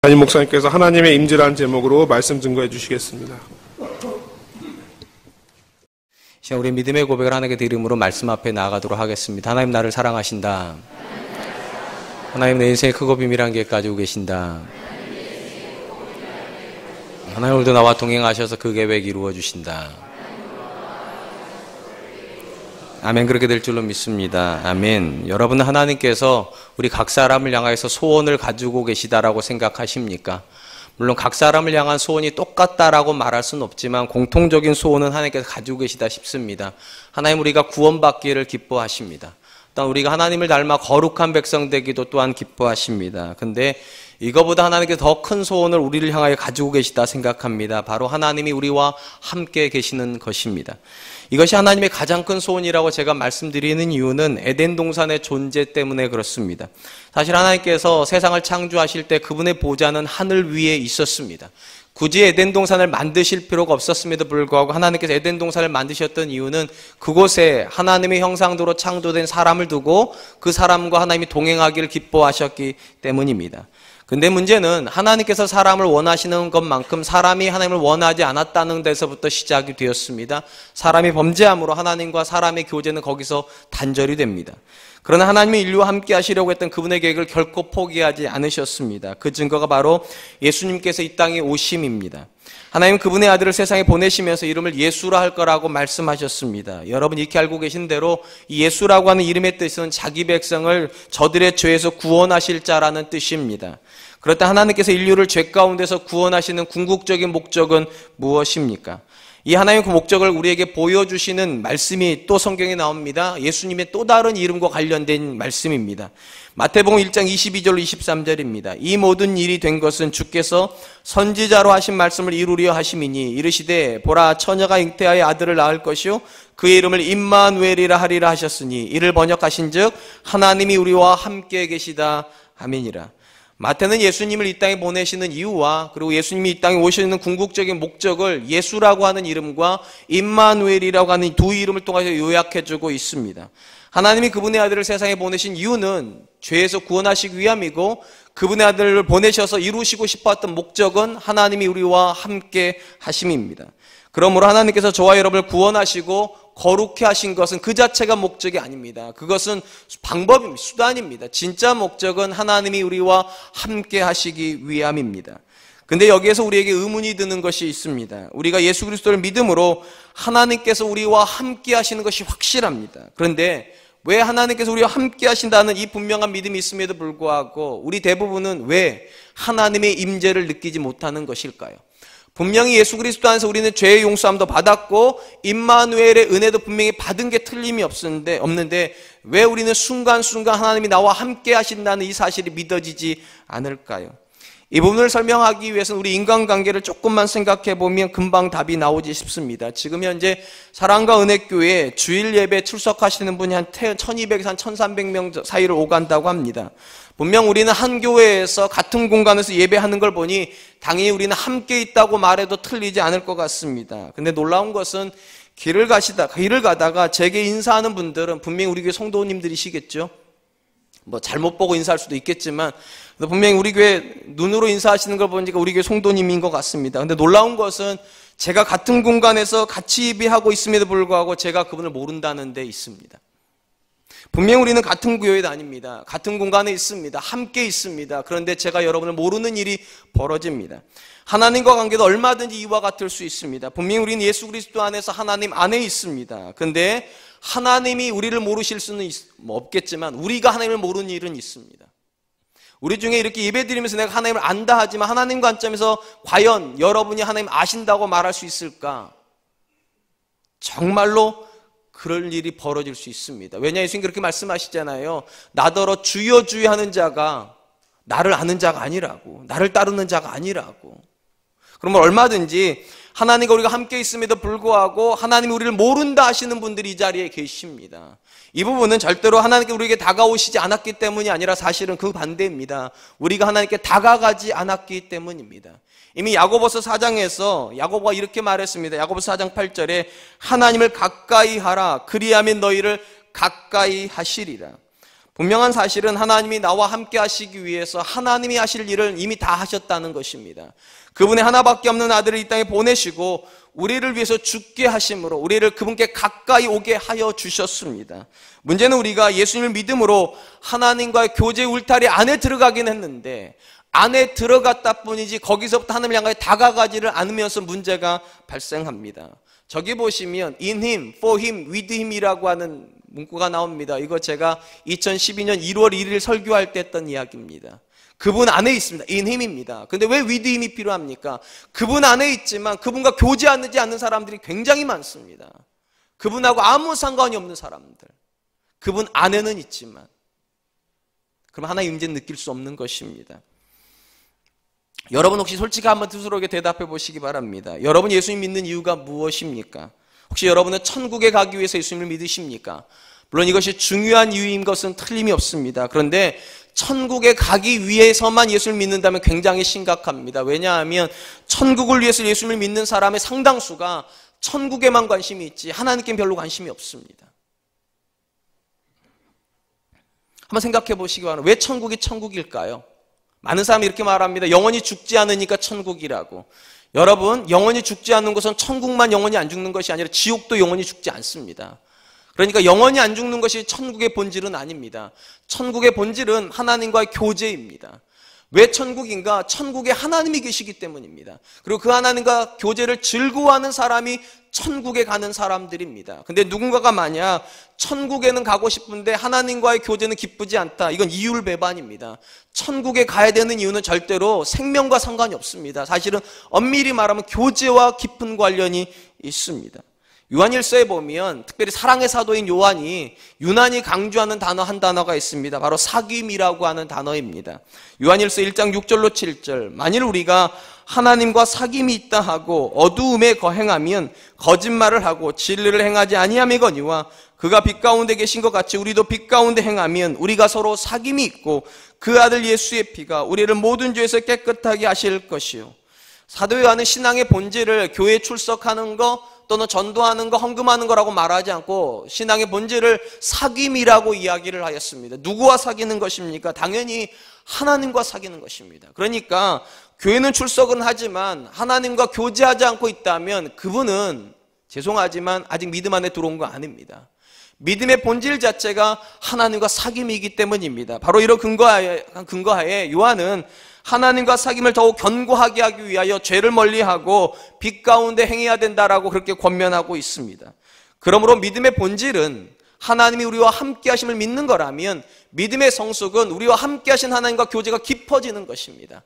담임 목사님께서 하나님의 임재라는 제목으로 말씀 증거해 주시겠습니다. 우리 믿음의 고백을 하나님께 드림으로 말씀 앞에 나아가도록 하겠습니다. 하나님 나를 사랑하신다. 하나님 내 인생의 크고 비밀한 계획 가지고 계신다. 하나님 오늘도 나와 동행하셔서 그 계획 이루어 주신다. 아멘. 그렇게 될 줄로 믿습니다. 아멘. 여러분은 하나님께서 우리 각 사람을 향해서 소원을 가지고 계시다라고 생각하십니까? 물론 각 사람을 향한 소원이 똑같다라고 말할 수는 없지만 공통적인 소원은 하나님께서 가지고 계시다 싶습니다. 하나님 우리가 구원받기를 기뻐하십니다. 또한 우리가 하나님을 닮아 거룩한 백성 되기도 또한 기뻐하십니다. 근데 이거보다 하나님께서 더 큰 소원을 우리를 향하여 가지고 계시다 생각합니다. 바로 하나님이 우리와 함께 계시는 것입니다. 이것이 하나님의 가장 큰 소원이라고 제가 말씀드리는 이유는 에덴 동산의 존재 때문에 그렇습니다. 사실 하나님께서 세상을 창조하실 때 그분의 보좌는 하늘 위에 있었습니다. 굳이 에덴 동산을 만드실 필요가 없었음에도 불구하고 하나님께서 에덴 동산을 만드셨던 이유는 그곳에 하나님의 형상대로 창조된 사람을 두고 그 사람과 하나님이 동행하기를 기뻐하셨기 때문입니다. 근데 문제는 하나님께서 사람을 원하시는 것만큼 사람이 하나님을 원하지 않았다는 데서부터 시작이 되었습니다. 사람이 범죄함으로 하나님과 사람의 교제는 거기서 단절이 됩니다. 그러나 하나님이 인류와 함께 하시려고 했던 그분의 계획을 결코 포기하지 않으셨습니다. 그 증거가 바로 예수님께서 이 땅에 오심입니다. 하나님은 그분의 아들을 세상에 보내시면서 이름을 예수라 할 거라고 말씀하셨습니다. 여러분 익히 알고 계신 대로 이 예수라고 하는 이름의 뜻은 자기 백성을 저들의 죄에서 구원하실 자라는 뜻입니다. 그렇다 하나님께서 인류를 죄 가운데서 구원하시는 궁극적인 목적은 무엇입니까? 이 하나님의 그 목적을 우리에게 보여주시는 말씀이 또 성경에 나옵니다. 예수님의 또 다른 이름과 관련된 말씀입니다. 마태복음 1장 22절로 23절입니다. 이 모든 일이 된 것은 주께서 선지자로 하신 말씀을 이루려 하심이니 이르시되 보라 처녀가 잉태하여 아들을 낳을 것이요 그의 이름을 임마누엘이라 하리라 하셨으니 이를 번역하신 즉 하나님이 우리와 함께 계시다 아멘이라. 마태는 예수님을 이 땅에 보내시는 이유와 그리고 예수님이 이 땅에 오시는 궁극적인 목적을 예수라고 하는 이름과 임마누엘이라고 하는 두 이름을 통해서 요약해주고 있습니다. 하나님이 그분의 아들을 세상에 보내신 이유는 죄에서 구원하시기 위함이고 그분의 아들을 보내셔서 이루시고 싶었던 목적은 하나님이 우리와 함께 하심입니다. 그러므로 하나님께서 저와 여러분을 구원하시고 거룩해 하신 것은 그 자체가 목적이 아닙니다. 그것은 방법입니다. 수단입니다. 진짜 목적은 하나님이 우리와 함께 하시기 위함입니다. 근데 여기에서 우리에게 의문이 드는 것이 있습니다. 우리가 예수 그리스도를 믿음으로 하나님께서 우리와 함께 하시는 것이 확실합니다. 그런데 왜 하나님께서 우리와 함께 하신다는 이 분명한 믿음이 있음에도 불구하고 우리 대부분은 왜 하나님의 임재를 느끼지 못하는 것일까요? 분명히 예수 그리스도 안에서 우리는 죄의 용서함도 받았고 임마누엘의 은혜도 분명히 받은 게 틀림이 없는데 왜 우리는 순간순간 하나님이 나와 함께 하신다는 이 사실이 믿어지지 않을까요? 이 부분을 설명하기 위해서는 우리 인간관계를 조금만 생각해 보면 금방 답이 나오지 싶습니다. 지금 현재 사랑과 은혜교회에 주일 예배 출석하시는 분이 한 1200에서 한 1300명 사이를 오간다고 합니다. 분명 우리는 한 교회에서 같은 공간에서 예배하는 걸 보니 당연히 우리는 함께 있다고 말해도 틀리지 않을 것 같습니다. 근데 놀라운 것은 길을 가다가 제게 인사하는 분들은 분명히 우리 교회 성도님들이시겠죠. 뭐 잘못 보고 인사할 수도 있겠지만 분명히 우리 교회 눈으로 인사하시는 걸 보니까 우리 교회 성도님인 것 같습니다. 근데 놀라운 것은 제가 같은 공간에서 같이 예배하고 있음에도 불구하고 제가 그분을 모른다는 데 있습니다. 분명히 우리는 같은 교회도 아닙니다. 같은 공간에 있습니다. 함께 있습니다. 그런데 제가 여러분을 모르는 일이 벌어집니다. 하나님과 관계도 얼마든지 이와 같을 수 있습니다. 분명히 우리는 예수 그리스도 안에서 하나님 안에 있습니다. 그런데 하나님이 우리를 모르실 수는 없겠지만 우리가 하나님을 모르는 일은 있습니다. 우리 중에 이렇게 예배드리면서 내가 하나님을 안다 하지만 하나님 관점에서 과연 여러분이 하나님 아신다고 말할 수 있을까? 정말로 그럴 일이 벌어질 수 있습니다. 왜냐 예수님 그렇게 말씀하시잖아요. 나더러 주여 주여 하는 자가 나를 아는 자가 아니라고, 나를 따르는 자가 아니라고. 그러면 얼마든지 하나님과 우리가 함께 있음에도 불구하고 하나님이 우리를 모른다 하시는 분들이 이 자리에 계십니다. 이 부분은 절대로 하나님께 우리에게 다가오시지 않았기 때문이 아니라 사실은 그 반대입니다. 우리가 하나님께 다가가지 않았기 때문입니다. 이미 야고보서 4장에서 야고보가 이렇게 말했습니다. 야고보서 4장 8절에 하나님을 가까이 하라 그리하면 너희를 가까이 하시리라. 분명한 사실은 하나님이 나와 함께 하시기 위해서 하나님이 하실 일을 이미 다 하셨다는 것입니다. 그분의 하나밖에 없는 아들을 이 땅에 보내시고 우리를 위해서 죽게 하심으로 우리를 그분께 가까이 오게 하여 주셨습니다. 문제는 우리가 예수님을 믿음으로 하나님과의 교제 울타리 안에 들어가긴 했는데 안에 들어갔다 뿐이지 거기서부터 하나님을 향하여 다가가지를 않으면서 문제가 발생합니다. 저기 보시면 in him, for him, with him이라고 하는 문구가 나옵니다. 이거 제가 2012년 1월 1일 설교할 때 했던 이야기입니다. 그분 안에 있습니다. in him입니다. 근데 왜 with him이 필요합니까? 그분 안에 있지만 그분과 교제하지 않는 사람들이 굉장히 많습니다. 그분하고 아무 상관이 없는 사람들. 그분 안에는 있지만 그럼 하나의 임재는 느낄 수 없는 것입니다. 여러분 혹시 솔직히 한번 스스로에게 대답해 보시기 바랍니다. 여러분 예수님 믿는 이유가 무엇입니까? 혹시 여러분은 천국에 가기 위해서 예수님을 믿으십니까? 물론 이것이 중요한 이유인 것은 틀림이 없습니다. 그런데 천국에 가기 위해서만 예수를 믿는다면 굉장히 심각합니다. 왜냐하면 천국을 위해서 예수님을 믿는 사람의 상당수가 천국에만 관심이 있지 하나님께 별로 관심이 없습니다. 한번 생각해 보시기 바랍니다. 왜 천국이 천국일까요? 많은 사람이 이렇게 말합니다. 영원히 죽지 않으니까 천국이라고. 여러분, 영원히 죽지 않는 것은 천국만 영원히 안 죽는 것이 아니라 지옥도 영원히 죽지 않습니다. 그러니까 영원히 안 죽는 것이 천국의 본질은 아닙니다. 천국의 본질은 하나님과의 교제입니다. 왜 천국인가? 천국에 하나님이 계시기 때문입니다. 그리고 그 하나님과 교제를 즐거워하는 사람이 천국에 가는 사람들입니다. 근데 누군가가 만약 천국에는 가고 싶은데 하나님과의 교제는 기쁘지 않다. 이건 이율배반입니다. 천국에 가야 되는 이유는 절대로 생명과 상관이 없습니다. 사실은 엄밀히 말하면 교제와 깊은 관련이 있습니다. 요한일서에 보면 특별히 사랑의 사도인 요한이 유난히 강조하는 단어 한 단어가 있습니다. 바로 사귐이라고 하는 단어입니다. 요한일서 1장 6절로 7절 만일 우리가 하나님과 사귐이 있다 하고 어두움에 거행하면 거짓말을 하고 진리를 행하지 아니함이거니와 그가 빛 가운데 계신 것 같이 우리도 빛 가운데 행하면 우리가 서로 사귐이 있고 그 아들 예수의 피가 우리를 모든 죄에서 깨끗하게 하실 것이요. 사도 요한은 신앙의 본질을 교회에 출석하는 거 또는 전도하는 거, 헌금하는 거라고 말하지 않고 신앙의 본질을 사귐이라고 이야기를 하였습니다. 누구와 사귀는 것입니까? 당연히 하나님과 사귀는 것입니다. 그러니까 교회는 출석은 하지만 하나님과 교제하지 않고 있다면 그분은 죄송하지만 아직 믿음 안에 들어온 거 아닙니다. 믿음의 본질 자체가 하나님과 사귐이기 때문입니다. 바로 이런 근거하에 요한은 하나님과 사귐을 더욱 견고하게 하기 위하여 죄를 멀리하고 빛 가운데 행해야 된다라고 그렇게 권면하고 있습니다. 그러므로 믿음의 본질은 하나님이 우리와 함께 하심을 믿는 거라면 믿음의 성숙은 우리와 함께 하신 하나님과 교제가 깊어지는 것입니다.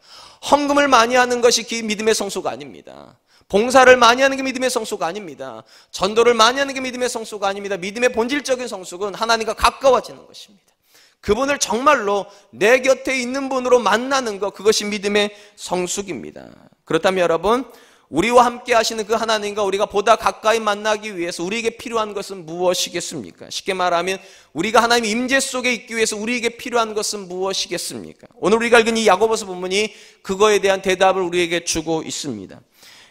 헌금을 많이 하는 것이 믿음의 성숙 아닙니다. 봉사를 많이 하는 게 믿음의 성숙 아닙니다. 전도를 많이 하는 게 믿음의 성숙 아닙니다. 믿음의 본질적인 성숙은 하나님과 가까워지는 것입니다. 그분을 정말로 내 곁에 있는 분으로 만나는 것, 그것이 믿음의 성숙입니다. 그렇다면 여러분, 우리와 함께 하시는 그 하나님과 우리가 보다 가까이 만나기 위해서 우리에게 필요한 것은 무엇이겠습니까? 쉽게 말하면 우리가 하나님의 임재 속에 있기 위해서 우리에게 필요한 것은 무엇이겠습니까? 오늘 우리가 읽은 이 야고보서 본문이 그거에 대한 대답을 우리에게 주고 있습니다.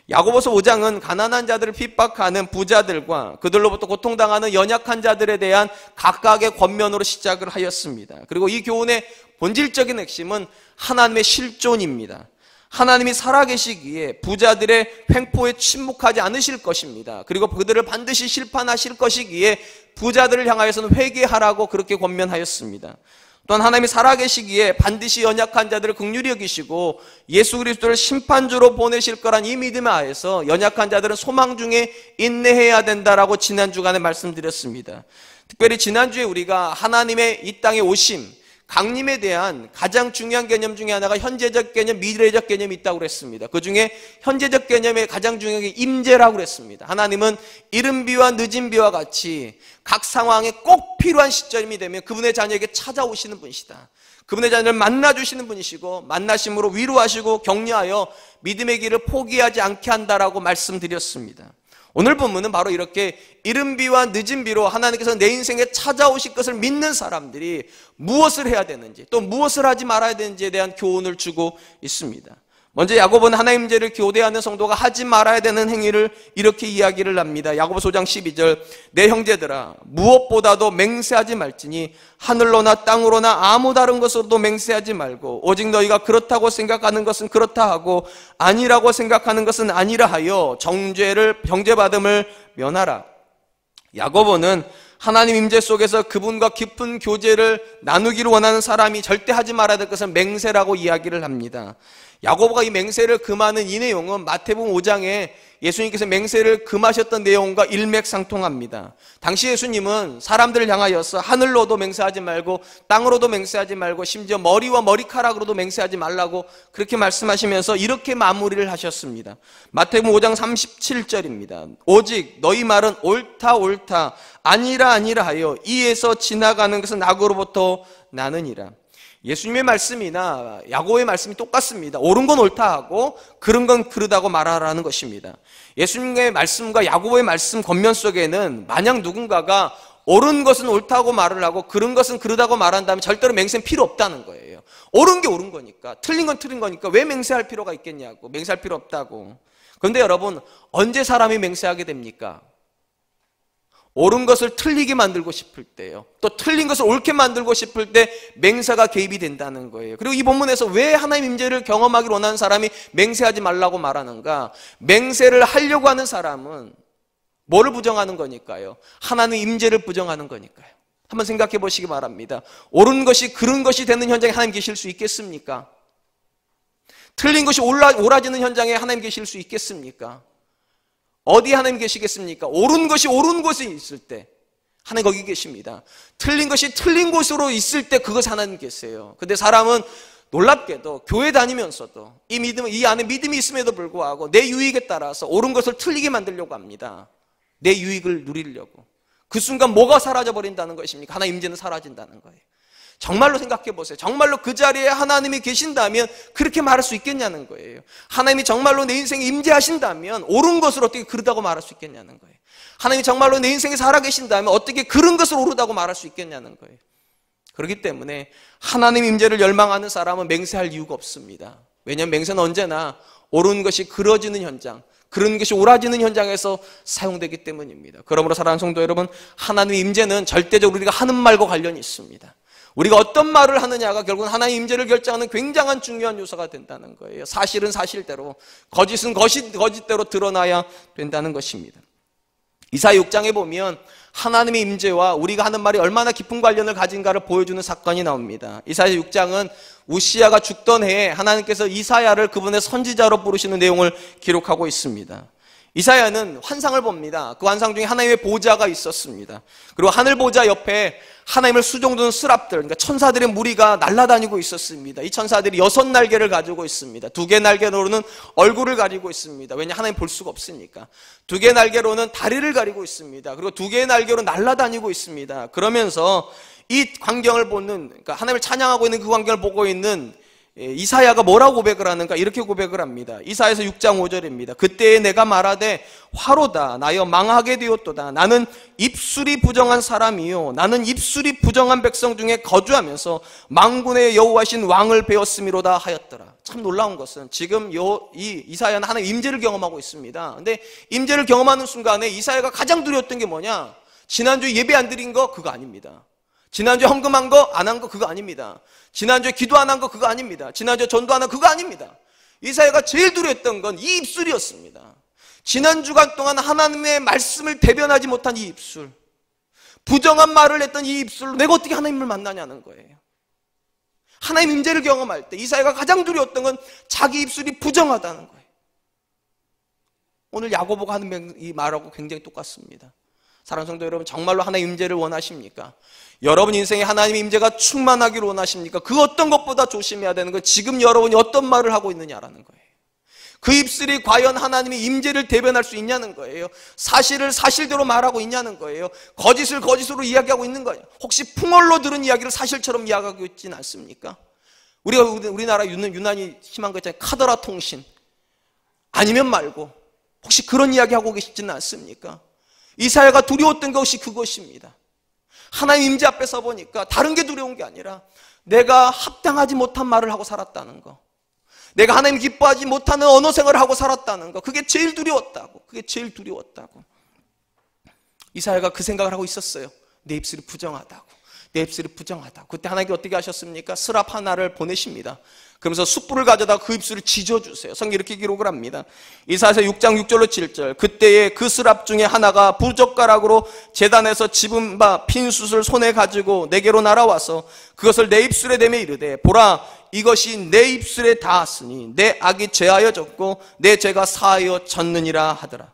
야고보서 5장은 가난한 자들을 핍박하는 부자들과 그들로부터 고통당하는 연약한 자들에 대한 각각의 권면으로 시작을 하였습니다. 그리고 이 교훈의 본질적인 핵심은 하나님의 실존입니다. 하나님이 살아계시기에 부자들의 횡포에 침묵하지 않으실 것입니다. 그리고 그들을 반드시 심판하실 것이기에 부자들을 향하여서는 회개하라고 그렇게 권면하였습니다. 또한 하나님이 살아계시기에 반드시 연약한 자들을 긍휼히 여기시고 예수 그리스도를 심판주로 보내실 거란 이 믿음에 하에서 연약한 자들은 소망 중에 인내해야 된다라고 지난 주간에 말씀드렸습니다. 특별히 지난주에 우리가 하나님의 이 땅에 오심, 강림에 대한 가장 중요한 개념 중에 하나가 현재적 개념, 미래적 개념이 있다고 그랬습니다. 그 중에 현재적 개념의 가장 중요한 게 임재라고 그랬습니다. 하나님은 이른 비와 늦은 비와 같이 각 상황에 꼭 필요한 시점이 되면 그분의 자녀에게 찾아오시는 분이시다. 그분의 자녀를 만나주시는 분이시고 만나심으로 위로하시고 격려하여 믿음의 길을 포기하지 않게 한다라고 말씀드렸습니다. 오늘 본문은 바로 이렇게 이른 비와 늦은 비로 하나님께서 내 인생에 찾아오실 것을 믿는 사람들이 무엇을 해야 되는지 또 무엇을 하지 말아야 되는지에 대한 교훈을 주고 있습니다. 먼저 야고보는 하나님 임재를 교대하는 성도가 하지 말아야 되는 행위를 이렇게 이야기를 합니다. 야고보서 5장 12절 내 형제들아 무엇보다도 맹세하지 말지니 하늘로나 땅으로나 아무 다른 것으로도 맹세하지 말고 오직 너희가 그렇다고 생각하는 것은 그렇다 하고 아니라고 생각하는 것은 아니라 하여 정죄받음을 면하라. 야고보는 하나님 임재 속에서 그분과 깊은 교제를 나누기를 원하는 사람이 절대 하지 말아야 될 것은 맹세라고 이야기를 합니다. 야고보가 이 맹세를 금하는 이 내용은 마태복음 5장에 예수님께서 맹세를 금하셨던 내용과 일맥상통합니다. 당시 예수님은 사람들을 향하여서 하늘로도 맹세하지 말고 땅으로도 맹세하지 말고 심지어 머리와 머리카락으로도 맹세하지 말라고 그렇게 말씀하시면서 이렇게 마무리를 하셨습니다. 마태복음 5장 37절입니다. 오직 너희 말은 옳다 옳다 아니라 아니라 하여 이에서 지나가는 것은 악으로부터 나느니라. 예수님의 말씀이나 야고보의 말씀이 똑같습니다. 옳은 건 옳다 하고 그른 건 그르다고 말하라는 것입니다. 예수님의 말씀과 야고보의 말씀 겉면 속에는 만약 누군가가 옳은 것은 옳다고 말을 하고 그른 것은 그르다고 말한다면 절대로 맹세는 필요 없다는 거예요. 옳은 게 옳은 거니까 틀린 건 틀린 거니까 왜 맹세할 필요가 있겠냐고. 맹세할 필요 없다고. 그런데 여러분 언제 사람이 맹세하게 됩니까? 옳은 것을 틀리게 만들고 싶을 때요. 또 틀린 것을 옳게 만들고 싶을 때 맹세가 개입이 된다는 거예요. 그리고 이 본문에서 왜 하나님 임재를 경험하기를 원하는 사람이 맹세하지 말라고 말하는가? 맹세를 하려고 하는 사람은 뭐를 부정하는 거니까요? 하나님 임재를 부정하는 거니까요. 한번 생각해 보시기 바랍니다. 옳은 것이 그른 것이 되는 현장에 하나님 계실 수 있겠습니까? 틀린 것이 옳아지는 현장에 하나님 계실 수 있겠습니까? 어디 하나님 계시겠습니까? 옳은 것이 옳은 곳에 있을 때 하나님 거기 계십니다. 틀린 것이 틀린 곳으로 있을 때 그것이 하나님 계세요. 근데 사람은 놀랍게도 교회 다니면서도 이 안에 믿음이 있음에도 불구하고 내 유익에 따라서 옳은 것을 틀리게 만들려고 합니다. 내 유익을 누리려고. 그 순간 뭐가 사라져버린다는 것입니까? 하나님 임재는 사라진다는 거예요. 정말로 생각해 보세요. 정말로 그 자리에 하나님이 계신다면 그렇게 말할 수 있겠냐는 거예요. 하나님이 정말로 내 인생에 임재하신다면 옳은 것을 어떻게 그르다고 말할 수 있겠냐는 거예요. 하나님이 정말로 내 인생에 살아계신다면 어떻게 그른 것을 옳다고 말할 수 있겠냐는 거예요. 그렇기 때문에 하나님 임재를 열망하는 사람은 맹세할 이유가 없습니다. 왜냐하면 맹세는 언제나 옳은 것이 그러지는 현장, 그런 것이 옳아지는 현장에서 사용되기 때문입니다. 그러므로 사랑하는 성도 여러분, 하나님의 임재는 절대적으로 우리가 하는 말과 관련이 있습니다. 우리가 어떤 말을 하느냐가 결국은 하나님의 임재를 결정하는 굉장한 중요한 요소가 된다는 거예요. 사실은 사실대로, 거짓은 거짓대로 드러나야 된다는 것입니다. 이사야 6장에 보면 하나님의 임재와 우리가 하는 말이 얼마나 깊은 관련을 가진가를 보여주는 사건이 나옵니다. 이사야 6장은 우시야가 죽던 해에 하나님께서 이사야를 그분의 선지자로 부르시는 내용을 기록하고 있습니다. 이사야는 환상을 봅니다. 그 환상 중에 하나님의 보좌가 있었습니다. 그리고 하늘 보좌 옆에 하나님을 수종두는 스랍들, 그러니까 천사들의 무리가 날아다니고 있었습니다. 이 천사들이 6날개를 가지고 있습니다. 2개 날개로는 얼굴을 가리고 있습니다. 왜냐 하나님 볼 수가 없으니까. 2개 날개로는 다리를 가리고 있습니다. 그리고 2개의 날개로 날아다니고 있습니다. 그러면서 이 광경을 보는, 그러니까 하나님을 찬양하고 있는 그 광경을 보고 있는 이사야가 뭐라고 고백을 하는가? 이렇게 고백을 합니다. 이사야서 6장 5절입니다. 그때에 내가 말하되 화로다 나여 망하게 되었도다. 나는 입술이 부정한 사람이요 나는 입술이 부정한 백성 중에 거주하면서 만군의 여호와신 왕을 배웠음이로다 하였더라. 참 놀라운 것은 지금 이사야는 하나님의 임재를 경험하고 있습니다. 근데 임재를 경험하는 순간에 이사야가 가장 두려웠던 게 뭐냐? 지난주에 예배 안 드린 거 그거 아닙니다. 지난주에 헌금한 거 안 한 거 그거 아닙니다. 지난주에 기도 안 한 거 그거 아닙니다. 지난주에 전도 안 한 거 그거 아닙니다. 이사야가 제일 두려웠던 건 이 입술이었습니다. 지난 주간 동안 하나님의 말씀을 대변하지 못한 이 입술, 부정한 말을 했던 이 입술로 내가 어떻게 하나님을 만나냐는 거예요. 하나님 임재를 경험할 때 이사야가 가장 두려웠던 건 자기 입술이 부정하다는 거예요. 오늘 야고보가 하는 이 말하고 굉장히 똑같습니다. 사랑하는 성도 여러분, 정말로 하나님 임재를 원하십니까? 여러분 인생에 하나님의 임재가 충만하기를 원하십니까? 그 어떤 것보다 조심해야 되는 건 지금 여러분이 어떤 말을 하고 있느냐라는 거예요. 그 입술이 과연 하나님의 임재를 대변할 수 있냐는 거예요. 사실을 사실대로 말하고 있냐는 거예요. 거짓을 거짓으로 이야기하고 있는 거예요. 혹시 풍월로 들은 이야기를 사실처럼 이야기하고 있지는 않습니까? 우리나라 유난히 심한 거 있잖아요. 카더라 통신. 아니면 말고 혹시 그런 이야기하고 계시지는 않습니까? 이사야가 두려웠던 것이 그것입니다. 하나님 임재 앞에 서 보니까 다른 게 두려운 게 아니라 내가 합당하지 못한 말을 하고 살았다는 거, 내가 하나님 기뻐하지 못하는 언어 생활을 하고 살았다는 거, 그게 제일 두려웠다고. 그게 제일 두려웠다고. 이사야가 그 생각을 하고 있었어요. 내 입술이 부정하다고. 내 입술이 부정하다고. 그때 하나님께 어떻게 하셨습니까? 스랍 하나를 보내십니다. 그러면서 숯불을 가져다 그 입술을 지져주세요. 성경에 이렇게 기록을 합니다. 이사야서 6장 6절로 7절. 그때에 그 스랍 중에 하나가 부젓가락으로 제단에서 집은 바 핀 숯을 손에 가지고 내게로 날아와서 그것을 내 입술에 대며 이르되, 보라, 이것이 내 입술에 닿았으니 내 악이 죄하여 졌고 내 죄가 사하여 졌느니라 하더라.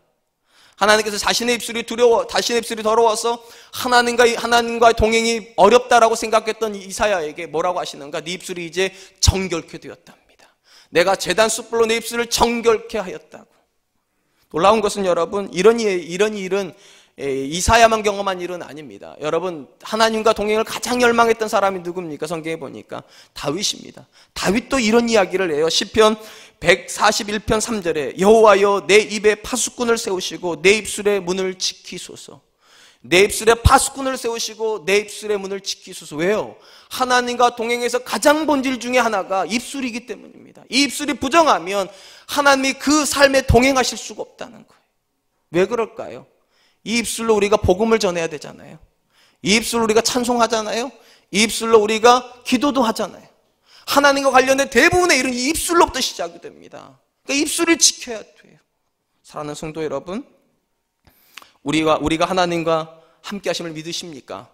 하나님께서 자신의 입술이 자신의 입술이 더러워서 하나님과의 동행이 어렵다라고 생각했던 이사야에게 뭐라고 하시는가? 네 입술이 이제 정결케 되었답니다. 내가 제단 숯불로 내 입술을 정결케 하였다고. 놀라운 것은 여러분, 이런 일은 이사야만 경험한 일은 아닙니다. 여러분, 하나님과 동행을 가장 열망했던 사람이 누굽니까? 성경에 보니까 다윗입니다. 다윗도 이런 이야기를 해요. 시편 141편 3절에 여호와여, 내 입에 파수꾼을 세우시고 내 입술의 문을 지키소서. 내 입술에 파수꾼을 세우시고 내 입술의 문을 지키소서. 왜요? 하나님과 동행에서 가장 본질 중에 하나가 입술이기 때문입니다. 이 입술이 부정하면 하나님이 그 삶에 동행하실 수가 없다는 거예요. 왜 그럴까요? 이 입술로 우리가 복음을 전해야 되잖아요. 이 입술로 우리가 찬송하잖아요. 이 입술로 우리가 기도도 하잖아요. 하나님과 관련된 대부분의 일은 이 입술로부터 시작이 됩니다. 그러니까 입술을 지켜야 돼요. 사랑하는 성도 여러분, 우리가 하나님과 함께 하심을 믿으십니까?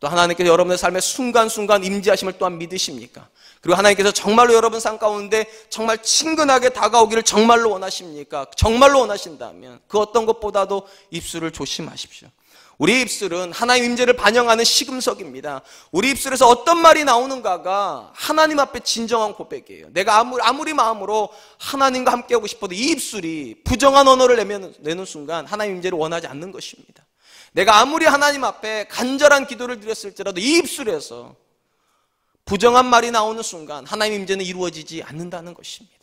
또 하나님께서 여러분의 삶에 순간순간 임재하심을 또한 믿으십니까? 그리고 하나님께서 정말로 여러분 삶 가운데 정말 친근하게 다가오기를 정말로 원하십니까? 정말로 원하신다면 그 어떤 것보다도 입술을 조심하십시오. 우리 입술은 하나님 임재를 반영하는 시금석입니다. 우리 입술에서 어떤 말이 나오는가가 하나님 앞에 진정한 고백이에요. 내가 아무리 마음으로 하나님과 함께하고 싶어도 이 입술이 부정한 언어를 내는 순간 하나님 임재를 원하지 않는 것입니다. 내가 아무리 하나님 앞에 간절한 기도를 드렸을지라도 이 입술에서 부정한 말이 나오는 순간 하나님 임재는 이루어지지 않는다는 것입니다.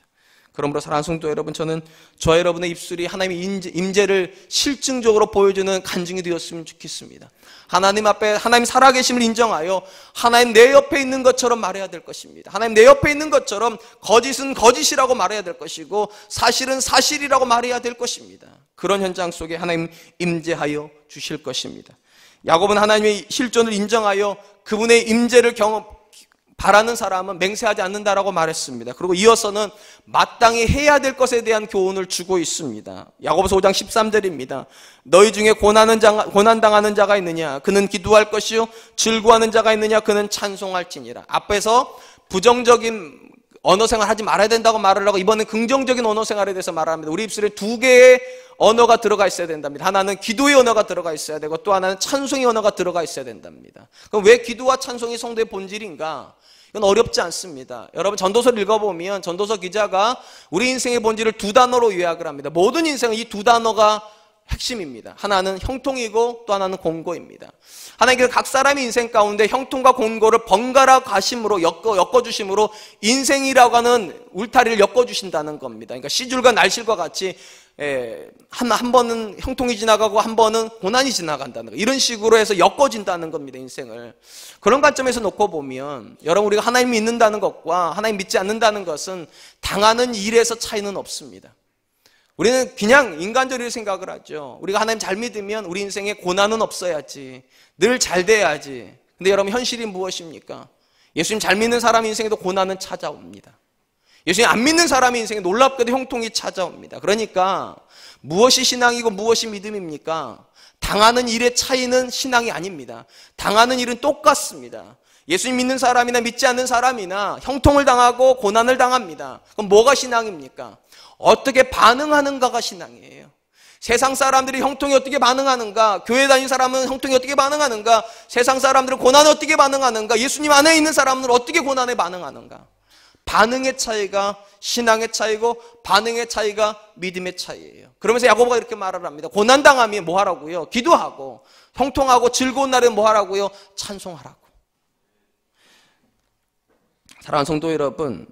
그러므로 사랑하는 성도 여러분, 저는 저와 여러분의 입술이 하나님의 임재를 실증적으로 보여주는 간증이 되었으면 좋겠습니다. 하나님 앞에 하나님 살아계심을 인정하여 하나님 내 옆에 있는 것처럼 말해야 될 것입니다. 하나님 내 옆에 있는 것처럼 거짓은 거짓이라고 말해야 될 것이고 사실은 사실이라고 말해야 될 것입니다. 그런 현장 속에 하나님 임재하여 주실 것입니다. 야곱은 하나님의 실존을 인정하여 그분의 임재를 바라는 사람은 맹세하지 않는다라고 말했습니다. 그리고 이어서는 마땅히 해야 될 것에 대한 교훈을 주고 있습니다. 야고보서 5장 13절입니다. 너희 중에 고난당하는 자가 있느냐? 그는 기도할 것이요 즐거워하는 자가 있느냐? 그는 찬송할지니라. 앞에서 부정적인 언어생활 하지 말아야 된다고 말을 하고 이번엔 긍정적인 언어생활에 대해서 말합니다. 우리 입술에 두 개의 언어가 들어가 있어야 된답니다. 하나는 기도의 언어가 들어가 있어야 되고 또 하나는 찬송의 언어가 들어가 있어야 된답니다. 그럼 왜 기도와 찬송이 성도의 본질인가? 이건 어렵지 않습니다. 여러분, 전도서를 읽어보면 전도서 기자가 우리 인생의 본질을 두 단어로 요약을 합니다. 모든 인생은 이 두 단어가 핵심입니다. 하나는 형통이고 또 하나는 공고입니다. 하나님께서 각 사람의 인생 가운데 형통과 공고를 번갈아 가심으로 엮어주심으로 인생이라고 하는 울타리를 엮어주신다는 겁니다. 그러니까 시줄과 날실과 같이 한 번은 형통이 지나가고 한 번은 고난이 지나간다는 거, 이런 식으로 해서 엮어진다는 겁니다. 인생을. 그런 관점에서 놓고 보면 여러분, 우리가 하나님 믿는다는 것과 하나님 믿지 않는다는 것은 당하는 일에서 차이는 없습니다. 우리는 그냥 인간적으로 생각을 하죠. 우리가 하나님 잘 믿으면 우리 인생에 고난은 없어야지, 늘 잘 돼야지. 근데 여러분, 현실이 무엇입니까? 예수님 잘 믿는 사람 인생에도 고난은 찾아옵니다. 예수님 안 믿는 사람의 인생에 놀랍게도 형통이 찾아옵니다. 그러니까 무엇이 신앙이고 무엇이 믿음입니까? 당하는 일의 차이는 신앙이 아닙니다. 당하는 일은 똑같습니다. 예수님 믿는 사람이나 믿지 않는 사람이나 형통을 당하고 고난을 당합니다. 그럼 뭐가 신앙입니까? 어떻게 반응하는가가 신앙이에요. 세상 사람들이 형통에 어떻게 반응하는가, 교회 다니는 사람은 형통에 어떻게 반응하는가, 세상 사람들은 고난에 어떻게 반응하는가, 예수님 안에 있는 사람들은 어떻게 고난에 반응하는가. 반응의 차이가 신앙의 차이고 반응의 차이가 믿음의 차이예요. 그러면서 야고보가 이렇게 말을 합니다. 고난당하면 뭐 하라고요? 기도하고, 형통하고 즐거운 날에 뭐 하라고요? 찬송하라고. 사랑하는 성도 여러분,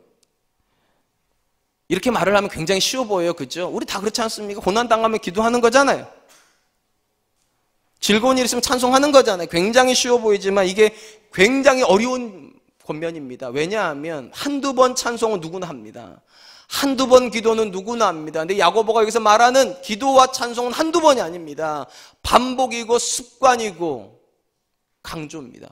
이렇게 말을 하면 굉장히 쉬워 보여요. 그죠? 우리 다 그렇지 않습니까? 고난당하면 기도하는 거잖아요. 즐거운 일 있으면 찬송하는 거잖아요. 굉장히 쉬워 보이지만 이게 굉장히 어려운 권면입니다. 왜냐하면 한두 번 찬송은 누구나 합니다. 한두 번 기도는 누구나 합니다. 근데 야고보가 여기서 말하는 기도와 찬송은 한두 번이 아닙니다. 반복이고 습관이고 강조입니다.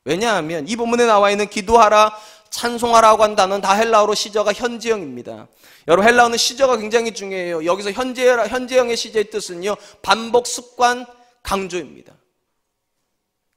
왜냐하면 이 본문에 나와 있는 기도하라, 찬송하라고 한 단어는 다 헬라어로 시저가 현재형입니다. 여러분, 헬라어는 시저가 굉장히 중요해요. 여기서 현재형의 시제의 뜻은요, 반복, 습관, 강조입니다.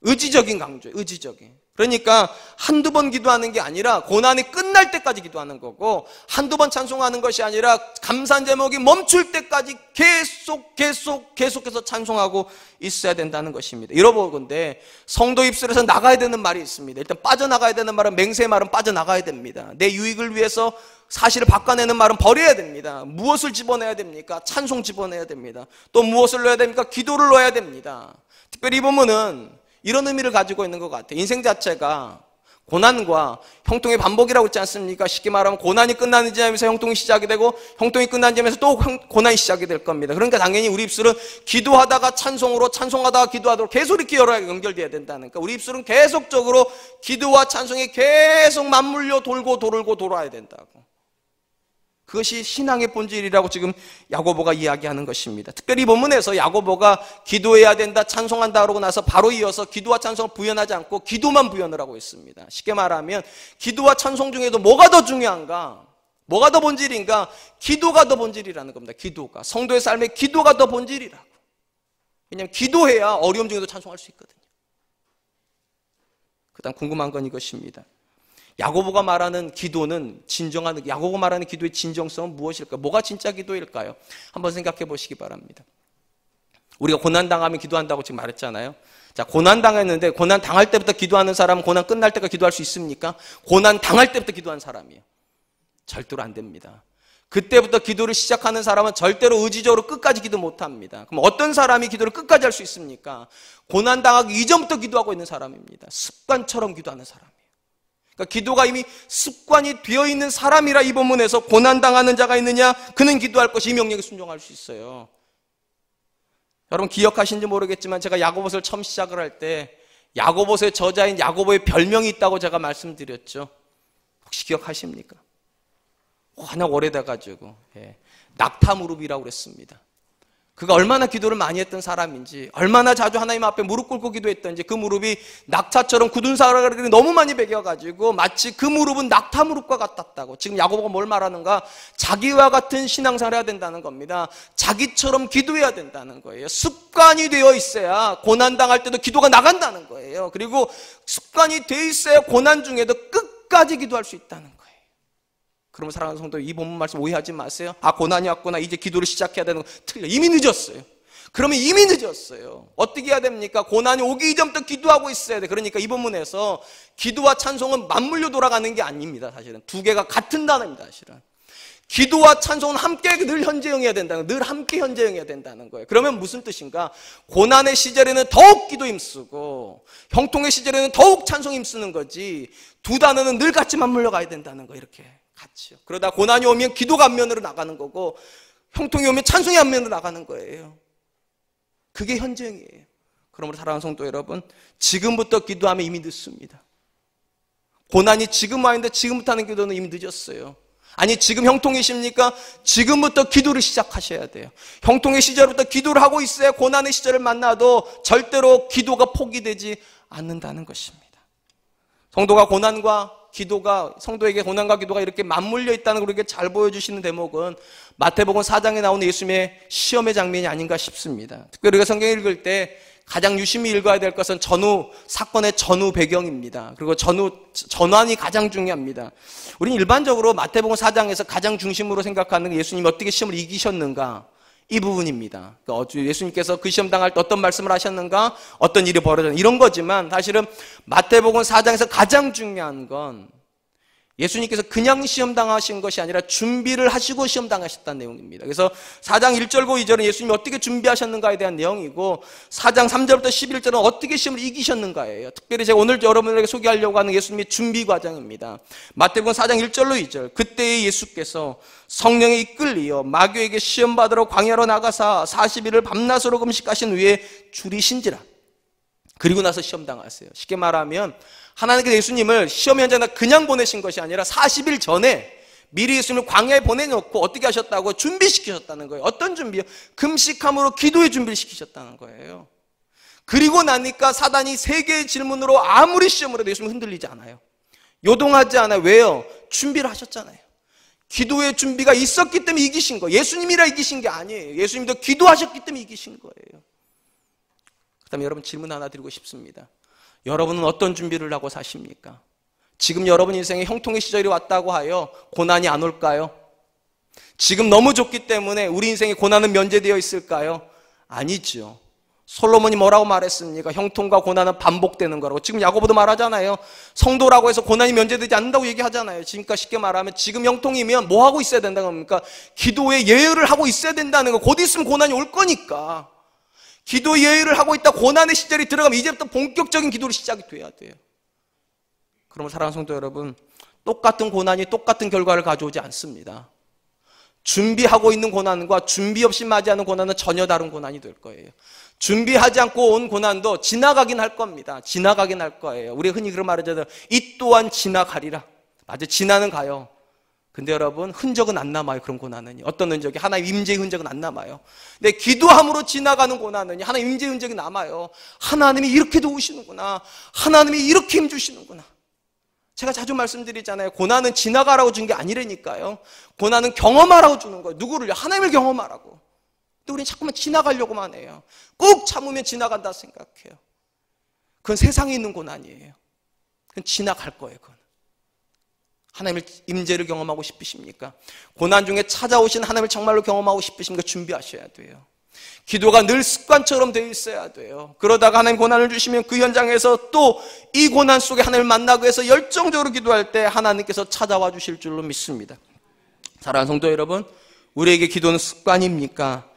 의지적인 강조예요. 의지적인. 그러니까 한두 번 기도하는 게 아니라 고난이 끝날 때까지 기도하는 거고, 한두 번 찬송하는 것이 아니라 감사한 제목이 멈출 때까지 계속해서 찬송하고 있어야 된다는 것입니다. 이러보건대 성도 입술에서 나가야 되는 말이 있습니다. 일단 빠져나가야 되는 말은, 맹세의 말은 빠져나가야 됩니다. 내 유익을 위해서 사실을 바꿔내는 말은 버려야 됩니다. 무엇을 집어내야 됩니까? 찬송 집어내야 됩니다. 또 무엇을 넣어야 됩니까? 기도를 넣어야 됩니다. 특별히 이 본문은 이런 의미를 가지고 있는 것 같아요. 인생 자체가 고난과 형통의 반복이라고 있지 않습니까? 쉽게 말하면 고난이 끝나는 지점에서 형통이 시작이 되고, 형통이 끝나는 지점에서 또 고난이 시작이 될 겁니다. 그러니까 당연히 우리 입술은 기도하다가 찬송으로, 찬송하다가 기도하도록 계속 이렇게 연결돼야 된다는 거니까 우리 입술은 계속적으로 기도와 찬송이 계속 맞물려 돌고 돌아야 된다고. 그것이 신앙의 본질이라고 지금 야고보가 이야기하는 것입니다. 특별히 이 본문에서 야고보가 기도해야 된다, 찬송한다 그러고 나서 바로 이어서 기도와 찬송을 부연하지 않고 기도만 부연을 하고 있습니다. 쉽게 말하면 기도와 찬송 중에도 뭐가 더 중요한가? 뭐가 더 본질인가? 기도가 더 본질이라는 겁니다. 기도가. 성도의 삶에 기도가 더 본질이라고. 왜냐하면 기도해야 어려움 중에도 찬송할 수 있거든요. 그다음 궁금한 건 이것입니다. 야고보가 말하는 기도는 야고보가 말하는 기도의 진정성은 무엇일까요? 뭐가 진짜 기도일까요? 한번 생각해 보시기 바랍니다. 우리가 고난당하면 기도한다고 지금 말했잖아요. 자, 고난당했는데 고난당할 때부터 기도하는 사람은 고난 끝날 때까지 기도할 수 있습니까? 고난당할 때부터 기도한 사람이에요. 절대로 안 됩니다. 그때부터 기도를 시작하는 사람은 절대로 의지적으로 끝까지 기도 못합니다. 그럼 어떤 사람이 기도를 끝까지 할 수 있습니까? 고난당하기 이전부터 기도하고 있는 사람입니다. 습관처럼 기도하는 사람. 그러니까 기도가 이미 습관이 되어 있는 사람이라 이 본문에서 고난당하는 자가 있느냐? 그는 기도할 것이 이 명령에 순종할 수 있어요. 여러분 기억하신지 모르겠지만 제가 야고보서를 처음 시작을 할 때 야고보서의 저자인 야고보의 별명이 있다고 제가 말씀드렸죠. 혹시 기억하십니까? 워낙 오래돼가지고 낙타무릎이라고 그랬습니다. 그가 얼마나 기도를 많이 했던 사람인지, 얼마나 자주 하나님 앞에 무릎 꿇고 기도했던지, 그 무릎이 낙타처럼 굳은 사람들이 너무 많이 베겨가지고 마치 그 무릎은 낙타 무릎과 같았다고. 지금 야고보가 뭘 말하는가? 자기와 같은 신앙생활을 해야 된다는 겁니다. 자기처럼 기도해야 된다는 거예요. 습관이 되어 있어야 고난당할 때도 기도가 나간다는 거예요. 그리고 습관이 되어 있어야 고난 중에도 끝까지 기도할 수 있다는 거예요. 그러면 사랑하는 성도, 이 본문 말씀 오해하지 마세요. 아, 고난이 왔구나, 이제 기도를 시작해야 되는 거 틀려. 이미 늦었어요. 그러면 이미 늦었어요. 어떻게 해야 됩니까? 고난이 오기 이전부터 기도하고 있어야 돼. 그러니까 이 본문에서 기도와 찬송은 맞물려 돌아가는 게 아닙니다. 사실은 두 개가 같은 단어입니다. 사실은 기도와 찬송은 함께 늘 현재형이어야 된다는 거예요. 늘 함께 현재형이어야 된다는 거예요. 그러면 무슨 뜻인가? 고난의 시절에는 더욱 기도 힘쓰고 형통의 시절에는 더욱 찬송 힘쓰는 거지, 두 단어는 늘 같이 맞물려 가야 된다는 거예요. 이렇게 같이요. 그러다 고난이 오면 기도가 앞면으로 나가는 거고, 형통이 오면 찬송이 앞면으로 나가는 거예요. 그게 현재형이에요. 그러므로 사랑하는 성도 여러분, 지금부터 기도하면 이미 늦습니다. 고난이 지금 와있는데 지금부터 하는 기도는 이미 늦었어요. 아니, 지금 형통이십니까? 지금부터 기도를 시작하셔야 돼요. 형통의 시절부터 기도를 하고 있어야 고난의 시절을 만나도 절대로 기도가 포기되지 않는다는 것입니다. 성도가 고난과 기도가, 성도에게 고난과 기도가 이렇게 맞물려 있다는 걸 우리에게 잘 보여주시는 대목은 마태복음 4장에 나오는 예수님의 시험의 장면이 아닌가 싶습니다. 특별히 우리가 성경 읽을 때 가장 유심히 읽어야 될 것은 사건의 전후 배경입니다. 그리고 전환이 가장 중요합니다. 우리는 일반적으로 마태복음 4장에서 가장 중심으로 생각하는 예수님이 어떻게 시험을 이기셨는가, 이 부분입니다. 예수님께서 그 시험 당할 때 어떤 말씀을 하셨는가, 어떤 일이 벌어졌는가, 이런 거지만 사실은 마태복음 4장에서 가장 중요한 건 예수님께서 그냥 시험 당하신 것이 아니라 준비를 하시고 시험 당하셨다는 내용입니다. 그래서 4장 1절고 2절은 예수님이 어떻게 준비하셨는가에 대한 내용이고, 4장 3절부터 11절은 어떻게 시험을 이기셨는가예요. 특별히 제가 오늘 여러분에게 소개하려고 하는 예수님의 준비 과정입니다. 마태복음 4장 1절로 2절. 그때에 예수께서 성령에 이끌리어 마귀에게 시험 받으러 광야로 나가사 40일을 밤낮으로 금식하신 후에 줄이신지라. 그리고 나서 시험 당하세요. 쉽게 말하면 하나님께서 예수님을 시험 현장에 그냥 보내신 것이 아니라 40일 전에 미리 예수님을 광야에 보내놓고 어떻게 하셨다고? 준비시키셨다는 거예요. 어떤 준비요? 금식함으로 기도의 준비를 시키셨다는 거예요. 그리고 나니까 사단이 3개의 질문으로 아무리 시험을 해도 예수님 흔들리지 않아요. 요동하지 않아요. 왜요? 준비를 하셨잖아요. 기도의 준비가 있었기 때문에 이기신 거예요. 예수님이라 이기신 게 아니에요. 예수님도 기도하셨기 때문에 이기신 거예요. 그 다음에 여러분 질문 하나 드리고 싶습니다. 여러분은 어떤 준비를 하고 사십니까? 지금 여러분 인생에 형통의 시절이 왔다고 하여 고난이 안 올까요? 지금 너무 좋기 때문에 우리 인생에 고난은 면제되어 있을까요? 아니죠. 솔로몬이 뭐라고 말했습니까? 형통과 고난은 반복되는 거라고. 지금 야고보도 말하잖아요. 성도라고 해서 고난이 면제되지 않는다고 얘기하잖아요. 지금까 쉽게 말하면 지금 형통이면 뭐 하고 있어야 된다는 겁니까? 기도의 예열을 하고 있어야 된다는 거. 곧 있으면 고난이 올 거니까. 기도 예열을 하고 있다 고난의 시절이 들어가면 이제부터 본격적인 기도로 시작이 돼야 돼요. 그러면 사랑하는 성도 여러분, 똑같은 고난이 똑같은 결과를 가져오지 않습니다. 준비하고 있는 고난과 준비 없이 맞이하는 고난은 전혀 다른 고난이 될 거예요. 준비하지 않고 온 고난도 지나가긴 할 겁니다. 지나가긴 할 거예요. 우리가 흔히 그런 말을 하잖아요. 이 또한 지나가리라. 맞아요. 지나는 가요. 근데 여러분 흔적은 안 남아요. 그런 고난은요. 어떤 흔적이? 하나님 임재의 흔적은 안 남아요. 근데 기도함으로 지나가는 고난은요. 하나님 임재의 흔적이 남아요. 하나님이 이렇게 도우시는구나. 하나님이 이렇게 힘주시는구나. 제가 자주 말씀드리잖아요. 고난은 지나가라고 준 게 아니라니까요. 고난은 경험하라고 주는 거예요. 누구를요? 하나님을 경험하라고. 근데 우리는 자꾸만 지나가려고만 해요. 꾹 참으면 지나간다 생각해요. 그건 세상에 있는 고난이에요. 그건 지나갈 거예요. 그건. 하나님의 임재를 경험하고 싶으십니까? 고난 중에 찾아오신 하나님을 정말로 경험하고 싶으십니까? 준비하셔야 돼요. 기도가 늘 습관처럼 되어 있어야 돼요. 그러다가 하나님 고난을 주시면 그 현장에서 또 이 고난 속에 하나님을 만나고 해서 열정적으로 기도할 때 하나님께서 찾아와 주실 줄로 믿습니다. 사랑하는 성도 여러분, 우리에게 기도는 습관입니까?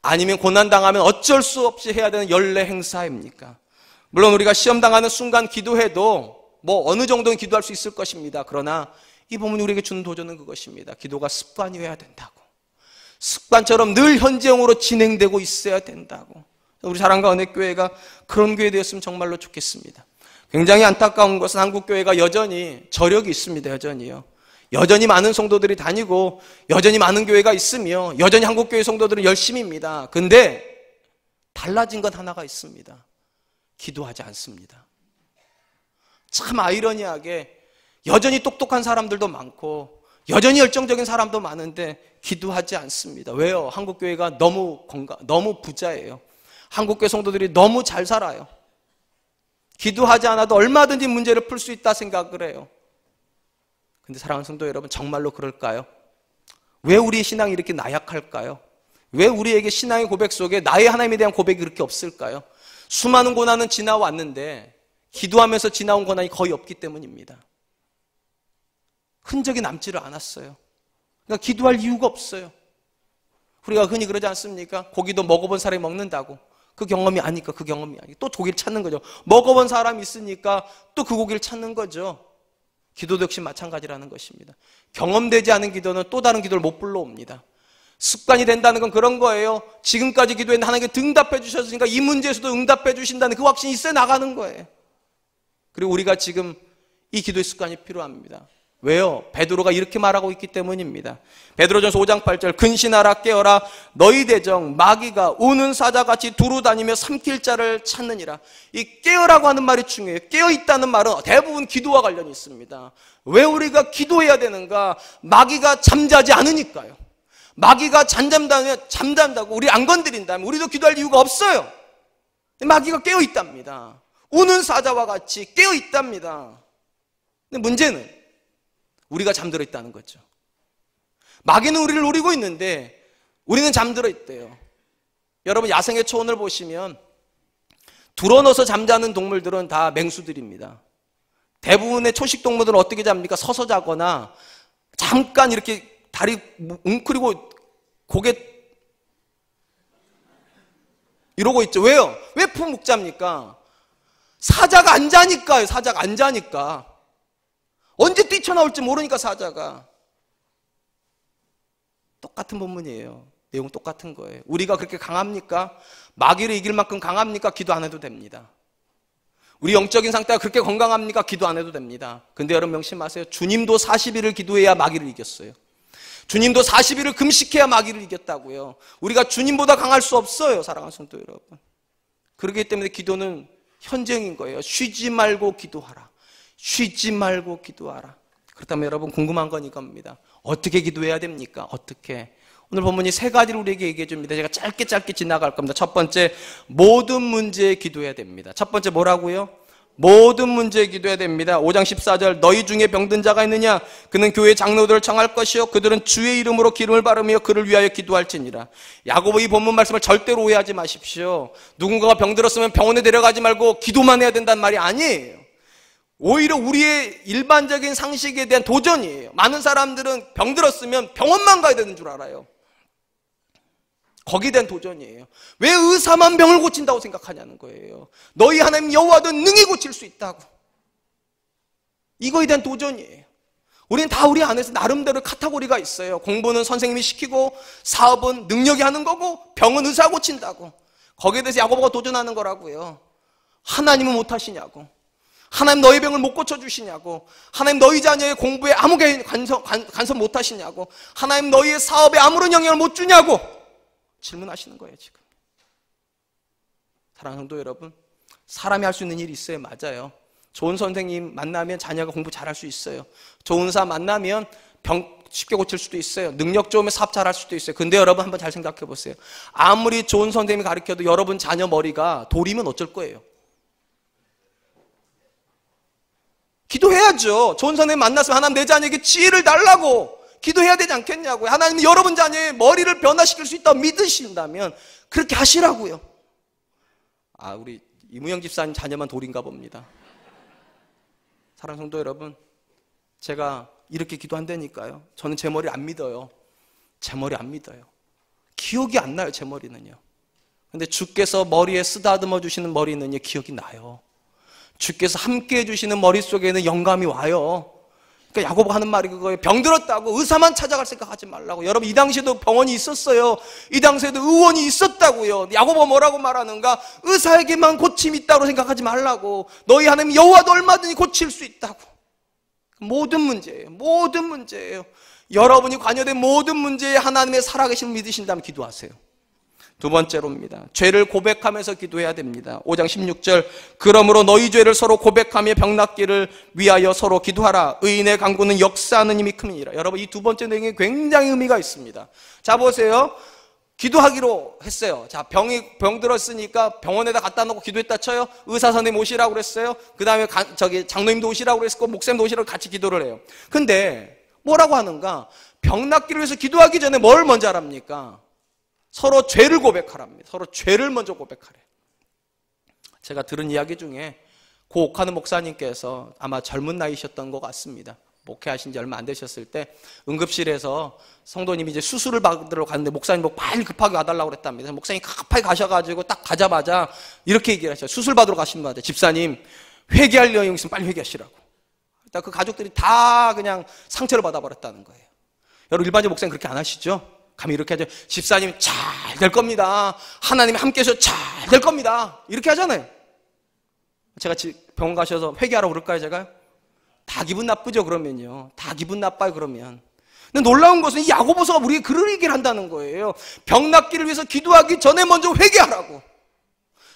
아니면 고난당하면 어쩔 수 없이 해야 되는 연례 행사입니까? 물론 우리가 시험당하는 순간 기도해도 뭐 어느 정도는 기도할 수 있을 것입니다. 그러나 이 본문이 우리에게 주는 도전은 그것입니다. 기도가 습관이어야 된다고. 습관처럼 늘 현재형으로 진행되고 있어야 된다고. 우리 사랑과 은혜교회가 그런 교회 되었으면 정말로 좋겠습니다. 굉장히 안타까운 것은 한국교회가 여전히 저력이 있습니다. 여전히요. 여전히 많은 성도들이 다니고 여전히 많은 교회가 있으며 여전히 한국교회 성도들은 열심입니다. 근데 달라진 건 하나가 있습니다. 기도하지 않습니다. 참 아이러니하게 여전히 똑똑한 사람들도 많고 여전히 열정적인 사람도 많은데 기도하지 않습니다. 왜요? 한국교회가 너무 부자예요. 한국교회 성도들이 너무 잘 살아요. 기도하지 않아도 얼마든지 문제를 풀 수 있다 생각을 해요. 근데 사랑하는 성도 여러분, 정말로 그럴까요? 왜 우리의 신앙이 이렇게 나약할까요? 왜 우리에게 신앙의 고백 속에 나의 하나님에 대한 고백이 그렇게 없을까요? 수많은 고난은 지나왔는데 기도하면서 지나온 고난이 거의 없기 때문입니다. 흔적이 남지를 않았어요. 그러니까 기도할 이유가 없어요. 우리가 흔히 그러지 않습니까? 고기도 먹어본 사람이 먹는다고. 그 경험이 아니까 그 경험이 아니까 또 고기를 찾는 거죠. 먹어본 사람이 있으니까 또 그 고기를 찾는 거죠. 기도도 역시 마찬가지라는 것입니다. 경험되지 않은 기도는 또 다른 기도를 못 불러옵니다. 습관이 된다는 건 그런 거예요. 지금까지 기도했는데 하나님께 응답해 주셨으니까 이 문제에서도 응답해 주신다는 그 확신이 있어 나가는 거예요. 그리고 우리가 지금 이 기도의 습관이 필요합니다. 왜요? 베드로가 이렇게 말하고 있기 때문입니다. 베드로전서 5장 8절 근신하라 깨어라 너희 대적 마귀가 우는 사자같이 두루 다니며 삼킬 자를 찾느니라. 이 깨어라고 하는 말이 중요해요. 깨어있다는 말은 대부분 기도와 관련이 있습니다. 왜 우리가 기도해야 되는가? 마귀가 잠자지 않으니까요. 마귀가 잠잔다고 우리 안 건드린다면 우리도 기도할 이유가 없어요. 마귀가 깨어있답니다. 우는 사자와 같이 깨어있답니다. 근데 문제는 우리가 잠들어 있다는 거죠. 마귀는 우리를 노리고 있는데 우리는 잠들어 있대요. 여러분 야생의 초원을 보시면 드러눠서 잠자는 동물들은 다 맹수들입니다. 대부분의 초식 동물들은 어떻게 잡니까? 서서 자거나 잠깐 이렇게 다리 웅크리고 고개 이러고 있죠. 왜요? 왜 푹 잡니까? 사자가 안 자니까요. 사자가 안 자니까. 언제 뛰쳐나올지 모르니까 사자가. 똑같은 본문이에요. 내용 똑같은 거예요. 우리가 그렇게 강합니까? 마귀를 이길 만큼 강합니까? 기도 안 해도 됩니다. 우리 영적인 상태가 그렇게 건강합니까? 기도 안 해도 됩니다. 근데 여러분 명심하세요. 주님도 40일을 기도해야 마귀를 이겼어요. 주님도 40일을 금식해야 마귀를 이겼다고요. 우리가 주님보다 강할 수 없어요, 사랑하는 성도 여러분. 그렇기 때문에 기도는 현쟁인 거예요. 쉬지 말고 기도하라. 쉬지 말고 기도하라. 그렇다면 여러분 궁금한 건 이겁니다. 어떻게 기도해야 됩니까? 어떻게? 오늘 본문이 세 가지를 우리에게 얘기해 줍니다. 제가 짧게 지나갈 겁니다. 첫 번째, 모든 문제에 기도해야 됩니다. 첫 번째 뭐라고요? 모든 문제에 기도해야 됩니다. 5장 14절, 너희 중에 병든 자가 있느냐? 그는 교회 장로들을 청할 것이요 그들은 주의 이름으로 기름을 바르며 그를 위하여 기도할지니라. 야고보 이 본문 말씀을 절대로 오해하지 마십시오. 누군가가 병들었으면 병원에 데려가지 말고 기도만 해야 된다는 말이 아니에요. 오히려 우리의 일반적인 상식에 대한 도전이에요. 많은 사람들은 병들었으면 병원만 가야 되는 줄 알아요. 거기에 대한 도전이에요. 왜 의사만 병을 고친다고 생각하냐는 거예요. 너희 하나님 여호와도 능히 고칠 수 있다고. 이거에 대한 도전이에요. 우리는 다 우리 안에서 나름대로 카테고리가 있어요. 공부는 선생님이 시키고, 사업은 능력이 하는 거고, 병은 의사가 고친다고. 거기에 대해서 야고보가 도전하는 거라고요. 하나님은 못하시냐고. 하나님 너희 병을 못 고쳐주시냐고. 하나님 너희 자녀의 공부에 아무 간섭 못하시냐고. 하나님 너희의 사업에 아무런 영향을 못 주냐고 질문하시는 거예요 지금. 사랑하는 성도 여러분, 사람이 할 수 있는 일이 있어요. 맞아요. 좋은 선생님 만나면 자녀가 공부 잘할 수 있어요. 좋은 의사 만나면 병 쉽게 고칠 수도 있어요. 능력 좋으면 사업 잘할 수도 있어요. 근데 여러분 한번 잘 생각해 보세요. 아무리 좋은 선생님이 가르쳐도 여러분 자녀 머리가 돌이면 어쩔 거예요? 기도해야죠. 좋은 선생님 만났으면 하나님 내 자녀에게 지혜를 달라고 기도해야 되지 않겠냐고요. 하나님은 여러분 자녀의 머리를 변화시킬 수 있다고 믿으신다면 그렇게 하시라고요. 아, 우리 이무영 집사님 자녀만 돌인가 봅니다. 사랑하는 성도 여러분, 제가 이렇게 기도한다니까요. 저는 제 머리 안 믿어요. 제 머리 안 믿어요. 기억이 안 나요, 제 머리는요. 근데 주께서 머리에 쓰다듬어 주시는 머리는요, 기억이 나요. 주께서 함께 해주시는 머릿속에는 영감이 와요. 그러니까 야고보가 하는 말이 그거예요. 병들었다고 의사만 찾아갈 생각하지 말라고. 여러분 이 당시에도 병원이 있었어요. 이 당시에도 의원이 있었다고요. 야고보가 뭐라고 말하는가? 의사에게만 고침이 있다고 생각하지 말라고. 너희 하나님 여호와도 얼마든지 고칠 수 있다고. 모든 문제예요. 모든 문제예요. 여러분이 관여된 모든 문제에 하나님의 살아계심을 믿으신다면 기도하세요. 두 번째로입니다. 죄를 고백하면서 기도해야 됩니다. 5장 16절, 그러므로 너희 죄를 서로 고백하며 병 낫기를 위하여 서로 기도하라. 의인의 간구는 역사하는 힘이 큼이니라. 여러분 이 두 번째 내용에 굉장히 의미가 있습니다. 자 보세요. 기도하기로 했어요. 자 병 들었으니까 병원에다 갖다 놓고 기도했다 쳐요. 의사 선생님 오시라고 그랬어요. 그 다음에 장로님도 오시라고 그랬고 목사님도 오시라고 같이 기도를 해요. 근데 뭐라고 하는가? 병 낫기를 위해서 기도하기 전에 뭘 먼저 하랍니까? 서로 죄를 고백하랍니다. 서로 죄를 먼저 고백하래. 제가 들은 이야기 중에 고 옥하는 목사님께서 아마 젊은 나이셨던 것 같습니다. 목회하신 지 얼마 안 되셨을 때 응급실에서 성도님이 이제 수술을 받으러 갔는데 목사님 보고 빨리 급하게 와달라고 그랬답니다. 목사님이 급하게 가셔가지고 딱 가자마자 이렇게 얘기를 하셔요. 수술 받으러 가신 분한테 집사님 회개할 내용 있으면 빨리 회개하시라고. 일단 그 가족들이 다 그냥 상처를 받아버렸다는 거예요. 여러분 일반적인 목사님 그렇게 안 하시죠? 감히 이렇게 하죠. 집사님 잘 될 겁니다. 하나님이 함께해서 잘 될 겁니다. 이렇게 하잖아요. 제가 병원 가셔서 회개하라고 그럴까요 제가? 다 기분 나쁘죠 그러면요. 다 기분 나빠요 그러면. 근데 놀라운 것은 이 야고보서가 우리에게 그런 얘기를 한다는 거예요. 병 낫기를 위해서 기도하기 전에 먼저 회개하라고.